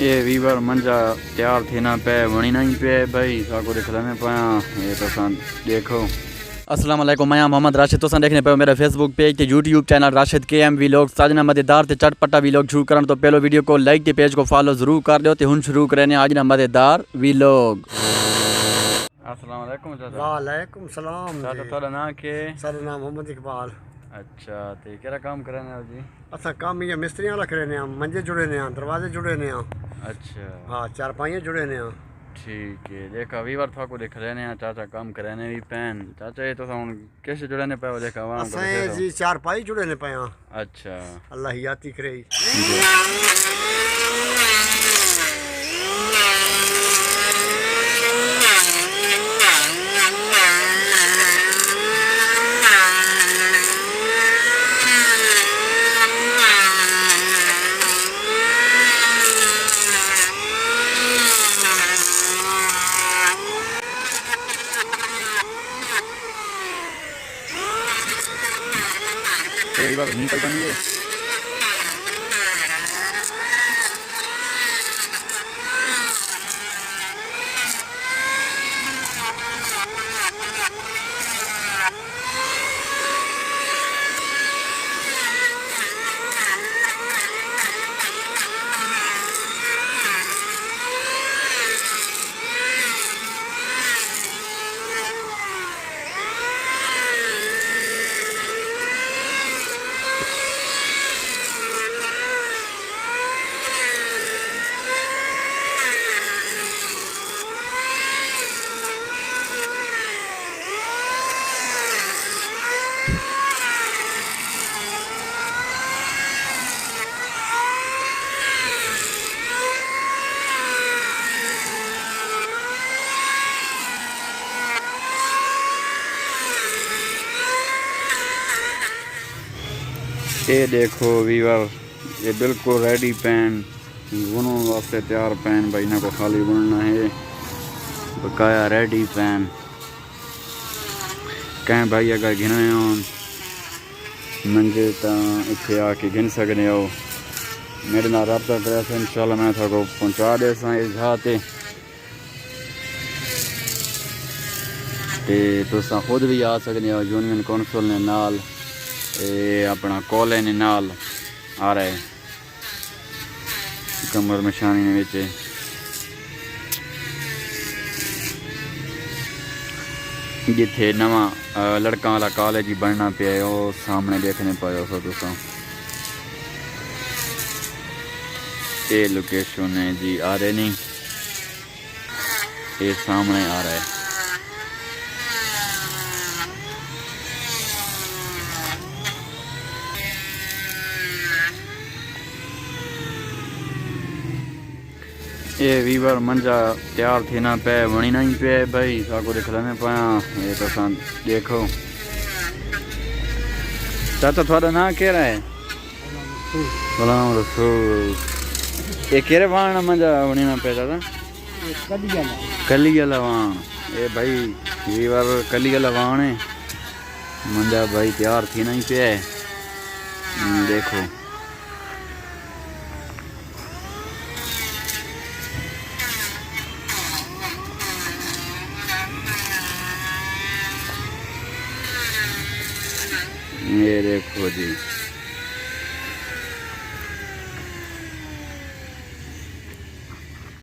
ये वीवर मंजा तैयार थे ना पे वणी नहीं पे भाई साको दिखलाने पाया ये तो सान देखो। अस्सलाम वालेकुम, मैं मोहम्मद राशिद तो देखने पे मेरे फेसबुक पेज ते YouTube channel Rashid KM vlog साजना मजेदार ते चटपटा व्लॉग शुरू करन तो पहलो वीडियो को लाइक ते पेज को फॉलो जरूर कर दो ते हुन शुरू करने आज ना मजेदार व्लॉग। अस्सलाम वालेकुम चाचा। वालेकुम सलाम चाचा जी। थोड़ा ना के सर नाम मोहम्मद इकबाल। अच्छा ते केरा काम करने हो जी? असा काम ये मिस्त्रियां रख रहे हैं, मंजे जुड़े ने, दरवाजे जुड़े ने। अच्छा हाँ, चारपाइयाँ जुड़े ने। ठीक है देखा वीवर था को दिख रहे हैं चाचा काम करने भी पैन चाचा ये तो हम कैसे जुड़ने पे देखा वहां को असा जी चारपाई जुड़े ने पाया। अच्छा अल्लाह याती करे। एक बार नहीं पता नहीं ये देखो वीवर ये बिल्कुल रेडी पैन बुनने वास्ते तैयार पैन भाई ना को खाली बुनना है बकाया रेडी पैन कहीं भाई अगर गिने हो मंजे तो इतने आके गिन सकते हो मेरे नाल रब्ता करे इंशाल्लाह मैं थको पहुंचा दे जाते तुसा खुद भी आ सकते हो यूनियन कौंसल ने नाल अपना कॉले ने नाल आ रहा है कमर मशानी ने विच जिथे नवा लड़का वाला कॉलेज ही बनना पे वो सामने देखने पाए हो तुसा ये लोकेशन है जी आ रहे नहीं ये सामने आ रहा है। ये वीवर मंजा तैयार थे ना पे वणी नहीं पे भाई साको दिखलाने पाया ये तो सान देखो। चाचा थोड़ा ना कह रहा है सलाम रसूल ये केरे वाण मंजा वणी ना पे चाचा कली वाला वाण ये भाई वीवर कली वाला वाण है मंजा भाई तैयार थी नहीं पे देखो। ये देखो जी